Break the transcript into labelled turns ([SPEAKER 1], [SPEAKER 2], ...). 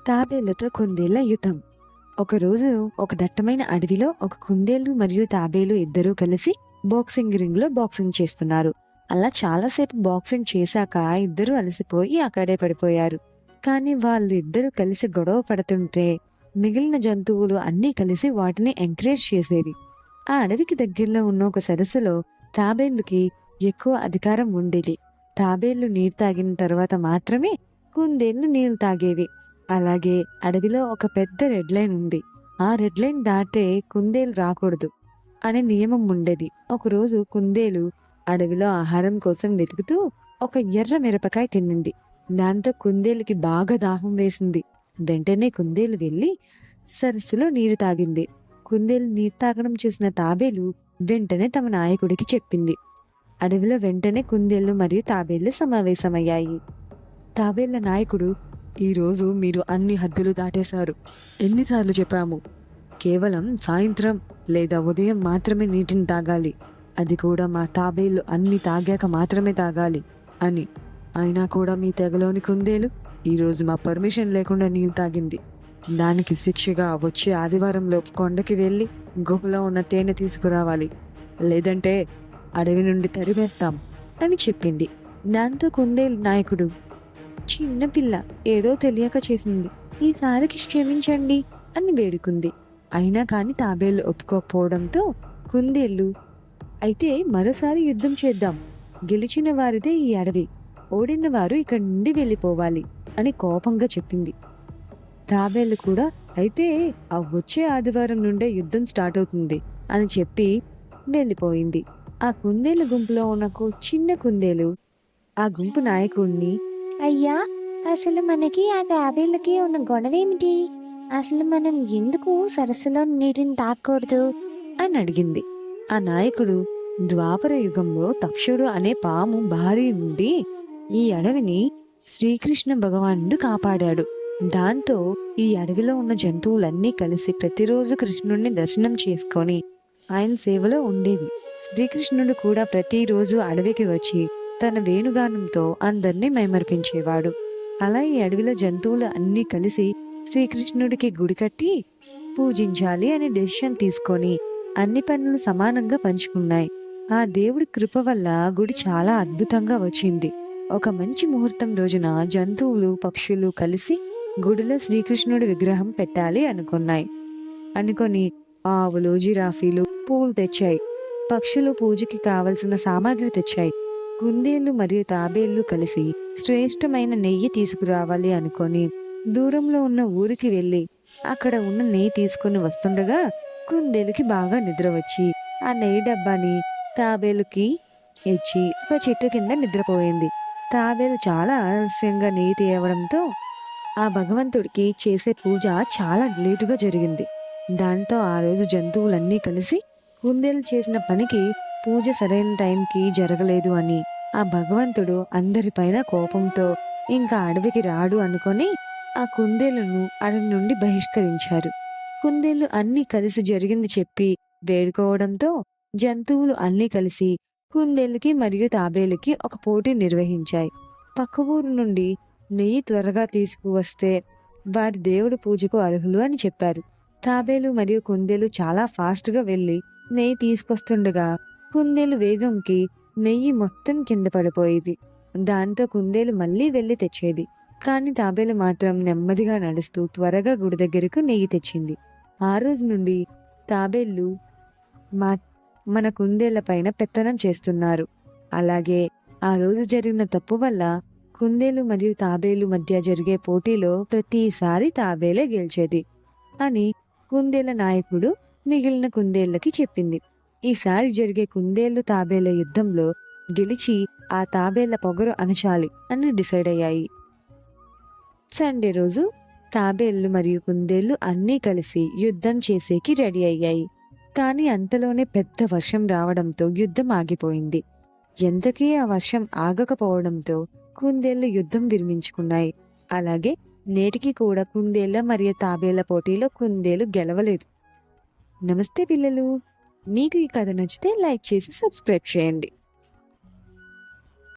[SPEAKER 1] తాబేళ్లతో కుందేళ్ల యుద్ధం. ఒకరోజు ఒక దట్టమైన అడవిలో ఒక కుందేలు మరియు తాబేలు ఇద్దరూ కలిసి బాక్సింగ్ రింగ్ లో బాక్సింగ్ చేస్తున్నారు. అలా చాలాసేపు బాక్సింగ్ చేశాక ఇద్దరూ అలసిపోయి అక్కడే పడిపోయారు. కానీ వాళ్ళు ఇద్దరు కలిసి గొడవ పడుతుంటే మిగిలిన జంతువులు అన్నీ కలిసి వాటిని ఎంకరేజ్ చేసేవి. ఆ అడవికి దగ్గరలో ఉన్న ఒక సరస్సులో తాబేళ్లుకి ఎక్కువ అధికారం ఉండేది. తాబేళ్లు నీరు తాగిన తర్వాత మాత్రమే కుందేళ్లు నీళ్లు తాగేవి. అలాగే అడవిలో ఒక పెద్ద రెడ్ లైన్ ఉంది. ఆ రెడ్ లైన్ దాటే కుందేలు రాకూడదు అనే నియమం ఉండేది. ఒకరోజు కుందేలు అడవిలో ఆహారం కోసం వెతుకుతూ ఒక ఎర్ర మిరపకాయ తిన్నింది. దాంతో కుందేలుకి బాగా దాహం వేసింది. వెంటనే కుందేలు వెళ్ళి సరస్సులో నీరు తాగింది. కుందేలు నీరు తాగడం చూసిన తాబేలు వెంటనే తమ నాయకుడికి చెప్పింది. అడవిలో వెంటనే కుందేళ్లు మరియు తాబేళ్లు సమావేశమయ్యాయి. తాబేళ్ల నాయకుడు, ఈరోజు మీరు అన్ని హద్దులు దాటేశారు. ఎన్నిసార్లు చెప్పాము, కేవలం సాయంత్రం లేదా ఉదయం మాత్రమే నీటిని తాగాలి, అది కూడా మా తాబేళ్లు అన్ని తాగాక మాత్రమే తాగాలి అని. అయినా కూడా మీ తెగలోని కుందేలు ఈరోజు మా పర్మిషన్ లేకుండా నీళ్ళు తాగింది. దానికి శిక్షగా వచ్చే ఆదివారంలోపు కొండకి వెళ్ళి గుహలో ఉన్న తేనె తీసుకురావాలి, లేదంటే అడవి నుండి తరిమేస్తాం అని చెప్పింది. దాంతో కుందేలు నాయకుడు, చిన్నపిల్ల ఏదో తెలియక చేసింది, ఈసారికి క్షమించండి అని వేడుకుంది. అయినా కాని తాబేళ్లు ఒప్పుకోకపోవడంతో కుందేళ్లు, అయితే మరోసారి యుద్ధం చేద్దాం, గెలిచిన వారిదే ఈ అడవి, ఓడిన వారు ఇక్కడి నుండి వెళ్ళిపోవాలి అని కోపంగా చెప్పింది. తాబేళ్లు కూడా, అయితే ఆ వచ్చే ఆదివారం నుండే యుద్ధం స్టార్ట్ అవుతుంది అని చెప్పి వెళ్ళిపోయింది. ఆ కుందేలు గుంపులో ఉన్న చిన్న కుందేలు ఆ గుంపు నాయకుడిని, అయ్యా, అసలు మనకి ఆ తాబేళ్ళకి ఉన్న గొడవేమిటి? అసలు మనం ఎందుకు సరస్సులో నీటిని తాగకూడదు అని అడిగింది. ఆ నాయకుడు, ద్వాపర యుగంలో తక్షుడు అనే పాము భారీ నుండి ఈ అడవిని శ్రీకృష్ణ భగవానుడు కాపాడాడు. దాంతో ఈ అడవిలో ఉన్న జంతువులన్నీ కలిసి ప్రతిరోజు కృష్ణుడిని దర్శనం చేసుకొని ఆయన సేవలో ఉండేవి. శ్రీకృష్ణుడు కూడా ప్రతిరోజు అడవికి వచ్చి తన వేణుగానంతో అందరినీ మైమర్పించేవాడు. అలా ఈ అడవిలో జంతువులు అన్నీ కలిసి శ్రీకృష్ణుడికి గుడి కట్టి పూజించాలి అనే డెసిషన్ తీసుకొని అన్ని పనులు సమానంగా పంచుకున్నాయి. ఆ దేవుడి కృప వల్ల గుడి చాలా అద్భుతంగా వచ్చింది. ఒక మంచి ముహూర్తం రోజున జంతువులు పక్షులు కలిసి గుడిలో శ్రీకృష్ణుడి విగ్రహం పెట్టాలి అనుకొని ఆవులు జిరాఫీలు పూలు తెచ్చాయి. పక్షులు పూజకి కావలసిన సామాగ్రి తెచ్చాయి. కుందేళ్లు మరియు తాబేళ్లు కలిసి శ్రేష్టమైన నెయ్యి తీసుకురావాలి అనుకొని దూరంలో ఉన్న ఊరికి వెళ్ళి అక్కడ ఉన్న నెయ్యి తీసుకుని వస్తుండగా కుందేలుకి బాగా నిద్ర వచ్చి ఆ నెయ్యి డబ్బాని తాబేలుకి ఇచ్చి ఒక చెట్టు కింద నిద్రపోయింది. తాబేలు చాలా ఆలస్యంగా నెయ్యి తీయవడంతో ఆ భగవంతుడికి చేసే పూజ చాలా లేటుగా జరిగింది. దాంతో ఆ రోజు జంతువులన్నీ కలిసి కుందేలు చేసిన పనికి పూజ సరైన టైంకి జరగలేదు అని ఆ భగవంతుడు అందరిపైన కోపంతో ఇంకా అడవికి రాడు అనుకొని ఆ కుందేలును అడవి నుండి బహిష్కరించారు. కుందేళ్లు అన్నీ కలిసి జరిగింది చెప్పి వేడుకోవడంతో జంతువులు అన్నీ కలిసి కుందేలుకి మరియు తాబేలుకి ఒక పోటీ నిర్వహించాయి. పక్క ఊరు నుండి నెయ్యి త్వరగా తీసుకువస్తే వారి దేవుడి పూజకు అర్హులు అని చెప్పారు. తాబేలు మరియు కుందేలు చాలా ఫాస్ట్గా వెళ్ళి నెయ్యి తీసుకొస్తుండగా కుందేలు వేగంకి నెయ్యి మొత్తం కింద పడిపోయేది. దాంతో కుందేలు మళ్ళీ వెళ్ళి తెచ్చేది. కానీ తాబేలు మాత్రం నెమ్మదిగా నడుస్తూ త్వరగా గుడి దగ్గరకు నెయ్యి తెచ్చింది. ఆ రోజు నుండి తాబేళ్లు మన కుందేళ్ల పైన పెత్తనం చేస్తున్నారు. అలాగే ఆ రోజు జరిగిన తప్పు వల్ల కుందేలు మరియు తాబేలు మధ్య జరిగే పోటీలో ప్రతిసారి తాబేలే గెలిచేది అని కుందేళ్ల నాయకుడు మిగిలిన కుందేళ్లకి చెప్పింది. ఈసారి జరిగే కుందేళ్లు తాబేళ్ల యుద్ధంలో గెలిచి ఆ తాబేళ్ల పొగరు అణచాలి అని డిసైడ్ అయ్యాయి. సండే రోజు తాబేళ్లు మరియు కుందేళ్లు అన్నీ కలిసి యుద్ధం చేసేకి రెడీ అయ్యాయి. కానీ అంతలోనే పెద్ద వర్షం రావడంతో యుద్ధం ఆగిపోయింది. ఎంతకీ ఆ వర్షం ఆగకపోవడంతో కుందేళ్లు యుద్ధం విరమించుకున్నాయి. అలాగే నేటికి కూడా కుందేళ్ల మరియు తాబేళ్ల పోటీలో కుందేలు గెలవలేదు. నమస్తే పిల్లలు, మీకు ఈ కథ నచ్చితే లైక్ చేసి సబ్స్క్రైబ్ చేయండి.